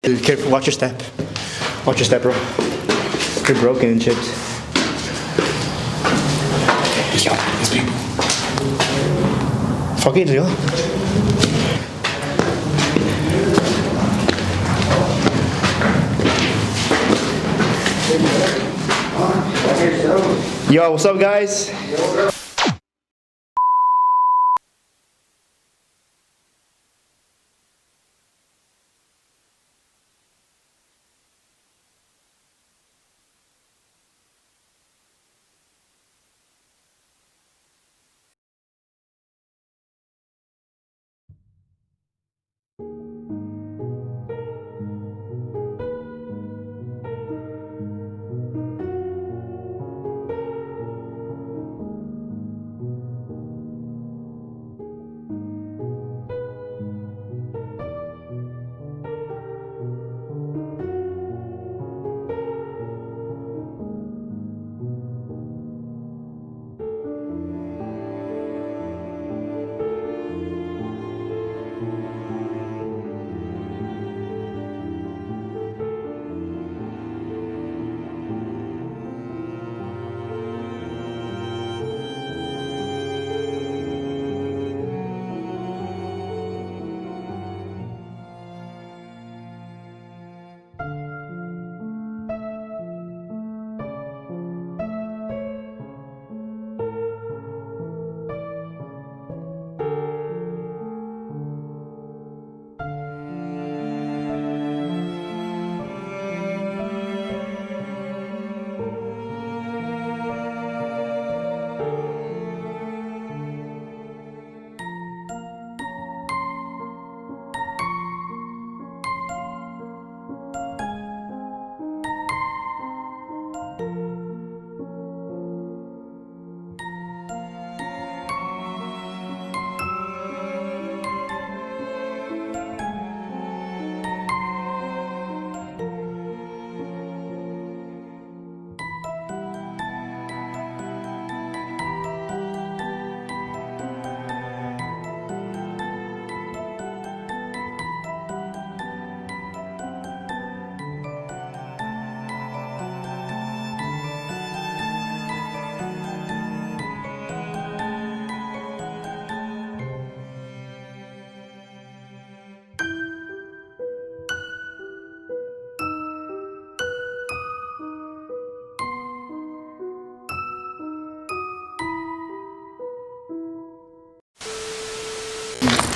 Dude, careful, watch your step. Watch your step, bro. You're broken and chipped. Yo, these people. Fuck it, yo. Yo, what's up, guys?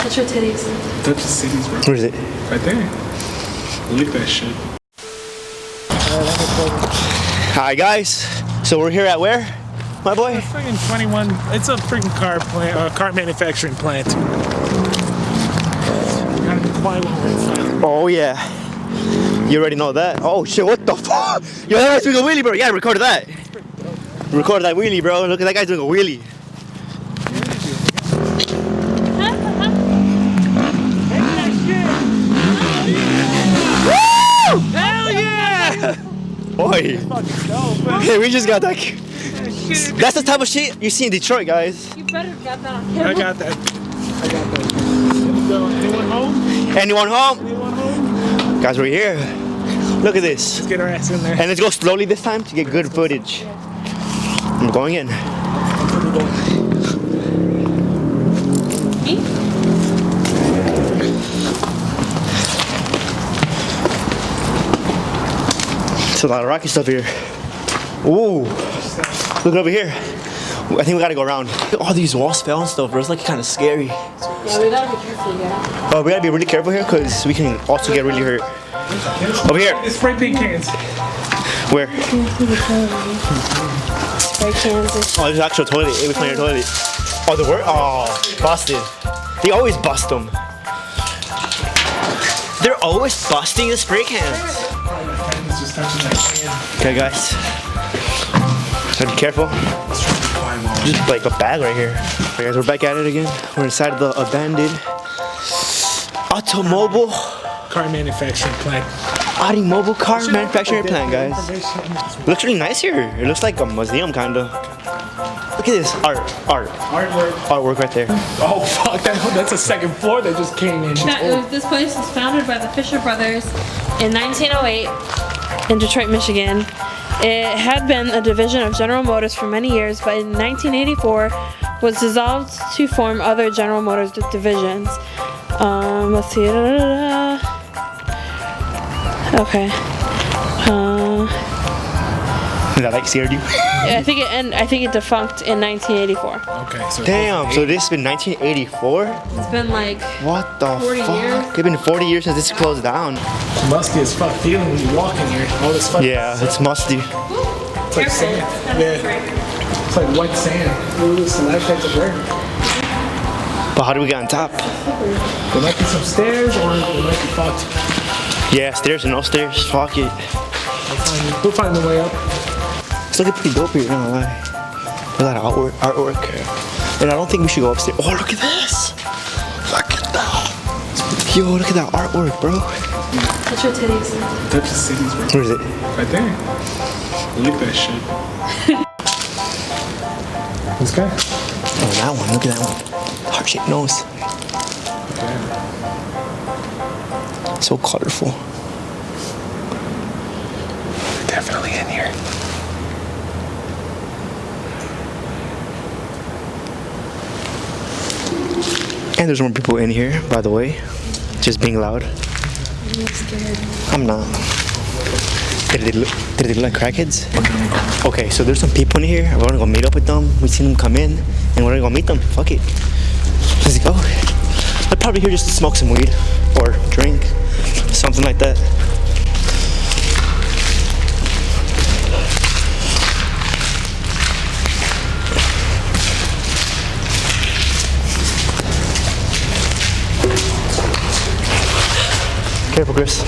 Touch your titties. Touch the cities, bro. Where is it? Right there. Look at that shit. Hi, guys. So we're here at where, my boy? It's freaking 21. It's a freaking car plant, car manufacturing plant. Gotta be quiet when we're inside. Oh, yeah. You already know that. Oh, shit, what the fuck? Yo, that guy's doing a wheelie, bro. Yeah, record that. Record that wheelie, bro. Look at that guy doing a wheelie. Hell yeah! Boy. Hey, we just got that. That's the type of shit you see in Detroit, guys. You better get that on camera. I got that. Anyone home? Anyone home? Anyone home? Guys, we're here. Look at this. Let's get our ass in there. And let's go slowly this time to get good footage. I'm going in. Me? It's a lot of rocky stuff here. Ooh. Look over here. I think we gotta go around. All these walls fell and stuff, bro. It's like kind of scary. Yeah, we gotta be careful, yeah. Oh, we gotta be really careful here because we can also get really hurt. Over here. The spray paint cans. Where? Spray cans and Oh, there's an actual toilet. It was on your toilet. Oh, the word? Oh, busted. They always bust them. They're always busting the spray cans. Okay, guys. Gotta be careful. Just like a bag right here. Okay, guys, we're back at it again. We're inside the abandoned automobile Car manufacturing plant. automobile car manufacturing plant, guys. It looks really nice here. It looks like a museum, kinda. Look at this artwork right there. Oh fuck, that's a second floor that just came in. this place was founded by the Fisher brothers in 1908 in Detroit, Michigan. It had been a division of General Motors for many years, but in 1984 was dissolved to form other General Motors divisions. Let's see. Okay. That like scared you? I think it defunct in 1984. Okay, so Damn, so this has been 1984? It's been like What the 40 fuck? years. It's been 40 years since this closed down. musty as fuck feeling when you walk in here. All this fucking Yeah, it's musty. It's like sand. Yeah. It's like white sand. Ooh, stalactites of rain. But how do we get on top? There might be some stairs or it might be fucked. Yeah, stairs or no stairs. Fuck it. We'll find the way up. It's looking pretty dope here, not gonna lie. There's a lot of artwork. And I don't think we should go upstairs. Oh, look at this! Look at that! Yo, look at that artwork, bro. Touch your titties. Touch the cities, bro. Where is it? Right there. Look at that shit. This guy? Oh, that one. Look at that one. Heart-shaped nose. Okay. So colorful. Definitely in here. And there's more people in here, by the way. Just being loud. I'm scared. I'm not. Did they look like crackheads? Okay, so there's some people in here. We're gonna go meet up with them. We seen them come in, and we're gonna go meet them. Fuck it. Let's go. They're probably here just to smoke some weed or drink, something like that. Careful, Chris.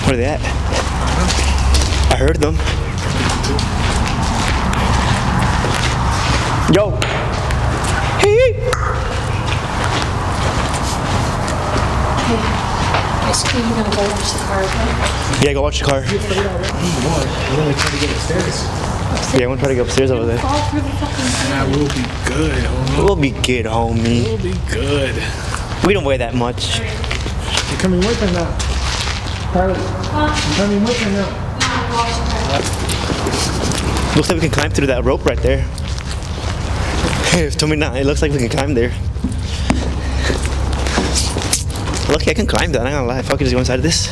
Where are they at? I heard them. Yo. Hey. You're gonna go watch the car, okay? Yeah, go watch the car. We're only trying to get upstairs. Yeah, I'm gonna try to go upstairs over there. Fall through the fucking That will be good, homie. We'll be good, homie. We'll be good. We don't weigh that much. You coming with or not? Carly, you coming with or not? Looks like we can climb through that rope right there. Tell me not. It looks like we can climb there. Lucky I can climb that. I'm not gonna lie. Fuck it, just go inside of this.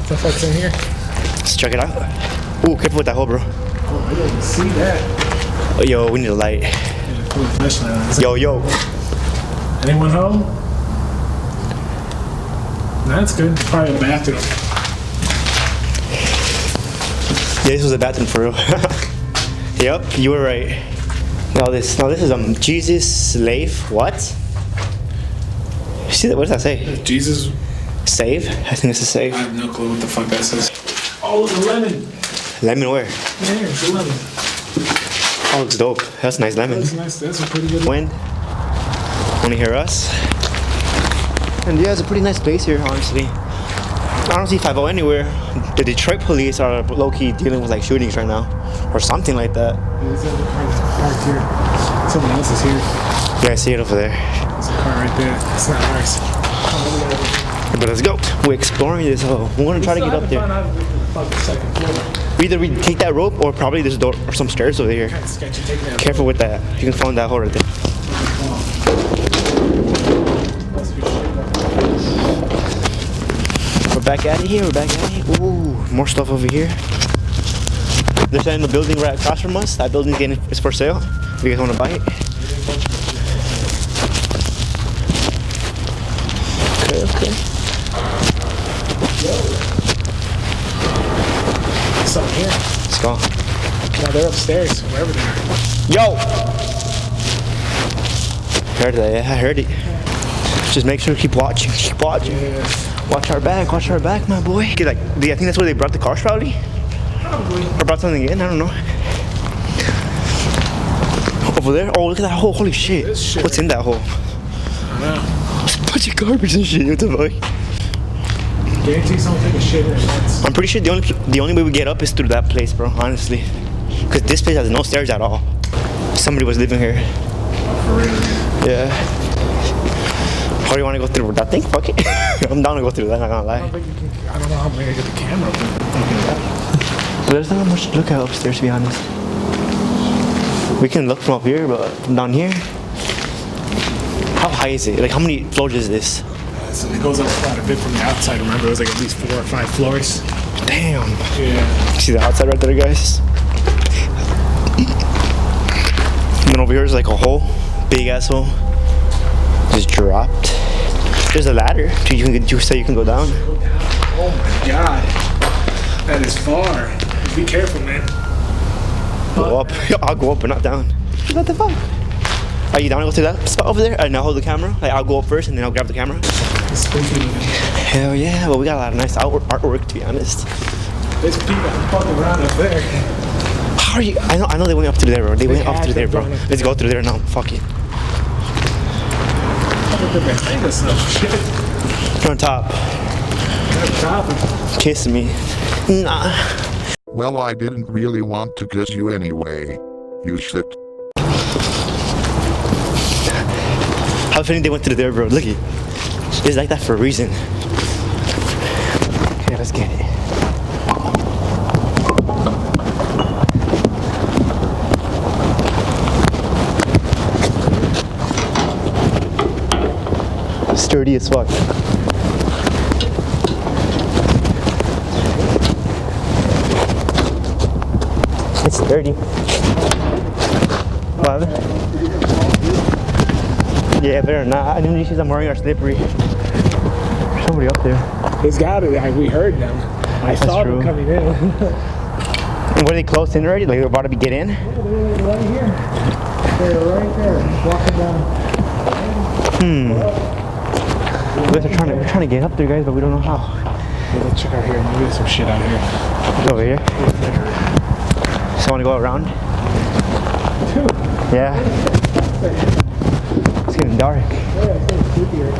The fuck's in here? Let's check it out. Ooh, careful with that hole, bro. Oh, I didn't see that. Oh, yo, we need a light. Yeah, put a flashlight on. Yo. Anyone home? That's good. Probably a bathroom. Yeah, this was a bathroom for real. Yep, you were right. Now this is Jesus slave. What? You see that? What does that say? Jesus. Save? I think it's a save. I have no clue what the fuck that says. Oh, it's a lemon. Lemon where? Yeah, it's a lemon. Oh, it's dope. That's a nice lemon. That's nice. That's a pretty good Wind. Want to hear us? And yeah, it's a pretty nice place here, honestly. I don't see 5-0 anywhere. The Detroit police are low-key dealing with like shootings right now, or something like that. There's a car parked here. Someone else is here. Yeah, I see it over there. There's a car right there. It's not ours. But let's go. We're exploring this hole. We want to try to get up there. Second floor. Either we take that rope or probably there's a door or some stairs over here. Kind of sketchy taking that. Careful with that. You can find that hole right there. We're back at it here. Ooh, more stuff over here. They're selling the building right across from us. That building is for sale. If you guys want to buy it. Okay. Something here. Let's go. No, they're upstairs, wherever they are. Yo! Heard that, yeah, I heard it. Just make sure to keep watching. Yeah. Watch our back, my boy. Okay, like, I think that's where they brought the cars, probably? Probably. Or brought something in, I don't know. Over there? Oh, look at that hole, holy shit. This shit. What's in that hole? I don't know. There's a bunch of garbage and shit, what the fuck? Guarantee someone take a shit in it. I'm pretty sure the only way we get up is through that place, bro, honestly. Because this place has no stairs at all. Somebody was living here. For real. Yeah. How do you want to go through that thing? Fuck it. I'm down to go through that, not gonna lie. I don't know how I'm gonna get the camera. But there's not much to look at upstairs, to be honest. We can look from up here, but from down here. How high is it? Like, how many floors is this? So it goes up quite a bit from the outside. Remember, it was like at least 4 or 5 floors. Damn. Yeah. See the outside right there, guys? And then over here is like a hole. Big ass hole. Just dropped. There's a ladder. You say you can go down? Oh my god. That is far. Be careful, man. Go up. I'll go up, but not down. What the fuck? Are you down to go to that spot over there? And I'll hold the camera. Like, I'll go up first and then I'll grab the camera. It's spooky looking. Hell yeah. Well, we got a lot of nice artwork, to be honest. There's people fucking around up there. How are you? I know they went up through there, bro. They went up through there, bro. Let's go through there now. Fuck it. Behind us, though. Shit. You're on top. Kiss me. Nah. Well, I didn't really want to kiss you anyway. You shit. How funny they went through there, bro. Look it. It's like that for a reason. Okay, let's get it. Sturdy as fuck. It's sturdy. What? Yeah, better not. I knew these shoes I'm wearing are slippery. There's somebody up there. It's gotta be. We heard them. I saw them coming in. And were they close in already? Like they're about to get in? Yeah, they were right here. They're right there, walking down. We're trying to get up there, guys, but we don't know how. Yeah, let's check out here. Maybe there's some shit out here. Over here. So want to go around? Yeah. It's getting dark. Yeah, it's getting creepier.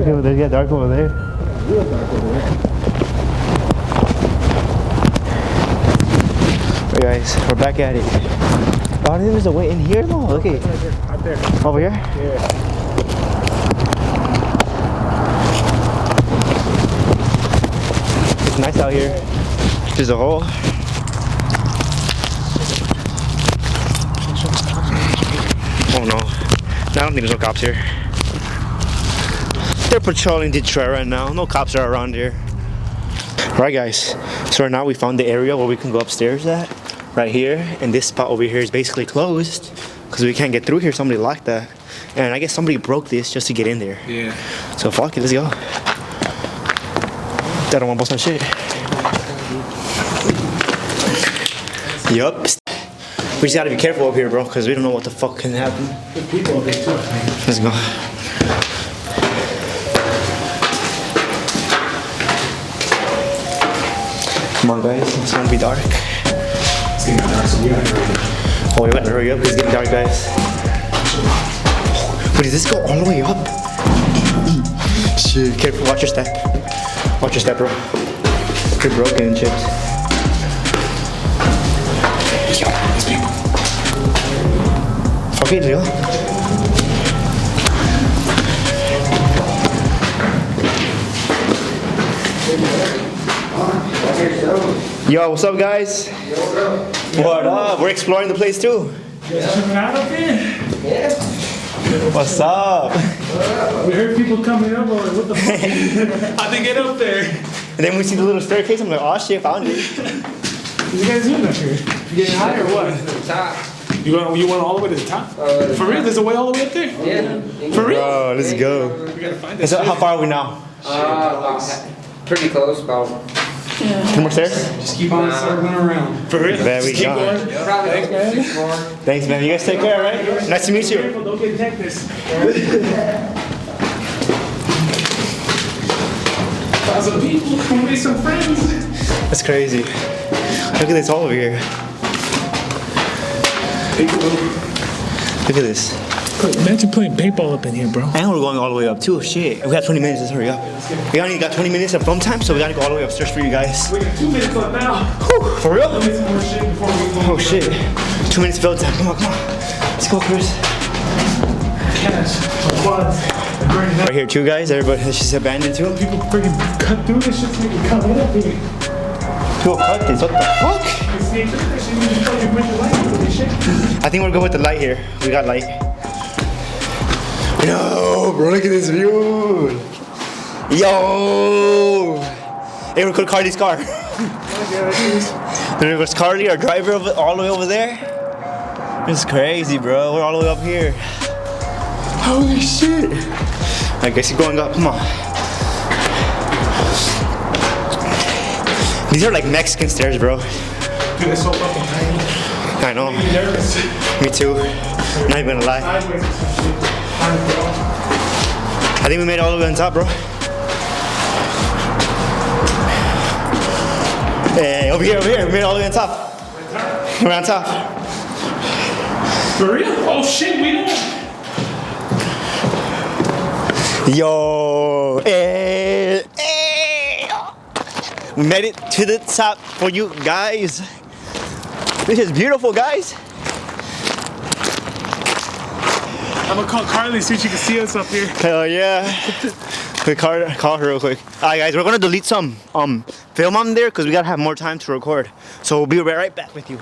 Look, there's dark over there. Real dark over there. Hey guys, we're back at it. Oh, I think there's a way in here though. Look at it. Out there. Over here? Yeah. It's nice out here. There's a hole. Oh no. I don't think there's no cops here. They're patrolling Detroit right now. No cops are around here. Alright guys, so right now we found the area where we can go upstairs at. Right here. And this spot over here is basically closed because we can't get through here. Somebody locked that. And I guess somebody broke this just to get in there. Yeah. So fuck it, let's go. That don't want to bust my shit. Yup. We just gotta be careful up here, bro, because we don't know what the fuck can happen. There's people over there too. Let's go. Come on, guys. It's gonna be dark. It's getting dark, so we gotta hurry. Oh, we better hurry up. It's getting dark, guys. Wait, does this go all the way up? Shit. Careful. Watch your step. Watch your step, bro. You're broken and chipped. Yo, there's people. Fuck it, Leo. Yo, what's up, guys? What up? We're exploring the place too. You guys coming out up here? What's up? We heard people coming up. We're like, what the fuck? How'd they get up there? And then we see the little staircase. I'm like, oh shit, found it. What you guys doing up here? You getting high or what? Top. You went all the way to the top? For real? There's a way all the way up there? Yeah. For real? Bro, let's go. We gotta find And that so, shit. how far are we now? Pretty close, about. 2 more stairs? Just keep on circling around. For real? There we Just keep go. going. Probably Thanks, man. 6 more. Thanks, man. You guys take care, right? Nice to meet you. Careful, don't get tetanus. Thousand people, gonna make some friends. That's crazy. Look at this all over here. Look at this. Imagine playing paintball up in here, bro. And we're going all the way up too. Shit. We have 20 minutes. Let's hurry up. We only got 20 minutes of film time, so we gotta go all the way upstairs for you guys. We got 2 minutes left now. Whew, for real? Let's make some more shit before we go. Oh shit. 2 minutes film time. Come on, come on. Let's go, Chris. Right here too, guys. Everybody, this is abandoned too. People freaking cut through this shit so you can come in up here. People cut this. What the fuck? I think we're good with the light here. We got light. Yo, bro, look at this view. Yo. Hey, we could Carly's car. There goes Carly, our driver, all the way over there. It's crazy, bro. We're all the way up here. Holy shit. I guess you're going up. Come on. These are like Mexican stairs, bro. Dude, they're so fucking tiny. I know. I'm nervous. Me too. Not even gonna lie. Sideways and some shit. I think we made it all the way on top, bro. Hey, over here. We made it all the way on top. We're on top. For real? Oh shit, we don't. Yo, hey. We made it to the top for you guys. This is beautiful, guys. I'm gonna call Carly, see if she can see us up here. Hell yeah. We call her real quick. Alright guys, we're gonna delete some film on there because we gotta have more time to record. So we'll be right back with you.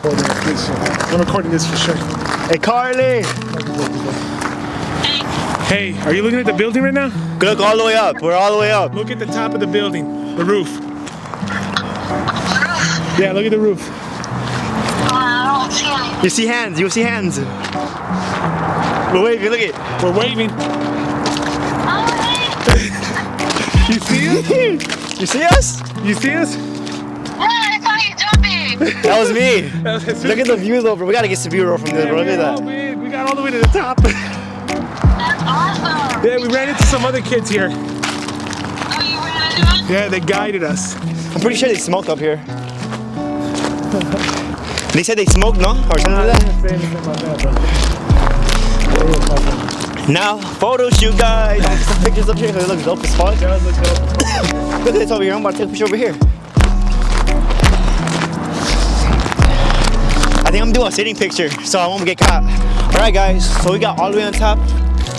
I'm recording this for sure. Hey Carly! Hey, are you looking at the building right now? Look all the way up. We're all the way up. Look at the top of the building, the roof. Yeah, look at the roof. I don't see anything. You see hands, you see hands. We're waving, look at. We're waving. You see us? You see us? You see us? Yeah, I saw you jumping. That was me. Look at the view though, bro. We gotta get some view from this, bro. Look at that. We got all the way to the top. That's awesome. Yeah, we ran into some other kids here. Oh, you ran into us? Yeah, they guided us. I'm pretty sure they smoke up here. They said they smoke, no? Or something like that? Say anything about that, bro. Now, photo shoot, guys. Some pictures up here. It looks dope as fuck. Look at this over here. I'm about to take a picture over here. I think I'm doing a sitting picture, so I won't get caught. All right, guys. So we got all the way on top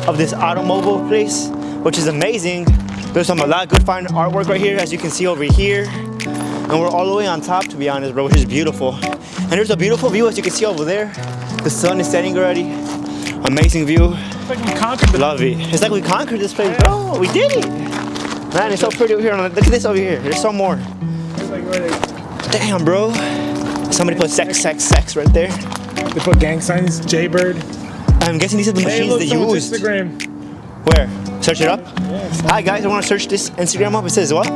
of this automobile place, which is amazing. There's a lot of good fine artwork right here, as you can see over here. And we're all the way on top, to be honest, bro, which is beautiful. And there's a beautiful view, as you can see over there. The sun is setting already. Amazing view. It's like we conquered the Love it. It's like we conquered this place, bro. We did it. Man, it's so pretty over here. Look at this over here. There's some more. Damn, bro. Somebody put sex right there. They put gang signs, Jaybird. I'm guessing these are the machines they used. Instagram. Where? Search it up? Hi, guys. I want to search this Instagram up. It says what?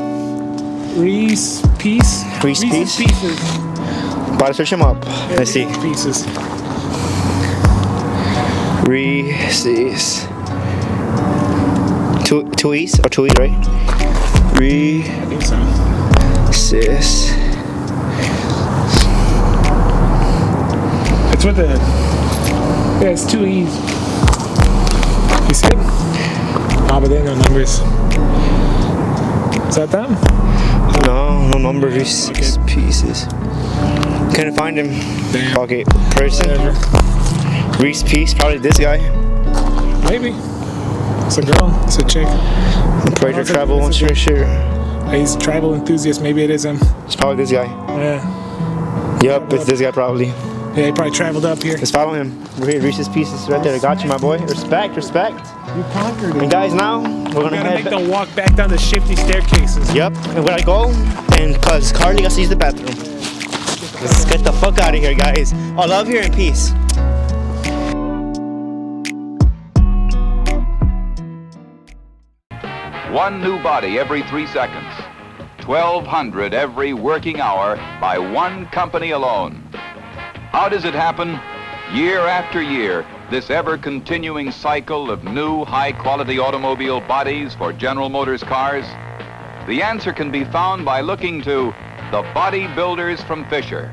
Reese Piece. Reese Reese's Piece? Pieces. About to search him up. Let's see. Pieces. Reese's. Two E's or two E, right? I think so. Reese's. It's with the. Yeah, it's 2 E's. You see it? Ah, but there are no numbers. Is that them? No numbers. Reese's Pieces. Couldn't find him. Damn. Okay, person. Whatever. Reese Piece, probably this guy. Maybe. It's a girl. It's a chick. Operator travel, I'm sure. He's a travel enthusiast. Maybe it is him. It's probably this guy. Yeah. Yup, it's this guy probably. Yeah, he probably traveled up here. Let's follow him. We're here, Reese's Pieces right there. I got you, my boy. Respect. You conquered it. And guys, now we're gonna We gotta head. make them walk back down the shifty staircases. Yep, and when I go, and cause Carly got to use the bathroom. Let's get the fuck out of here, guys. I love here in peace. One new body every 3 seconds. 1,200 every working hour by one company alone. How does it happen? Year after year, this ever-continuing cycle of new high-quality automobile bodies for General Motors cars? The answer can be found by looking to the body builders from Fisher.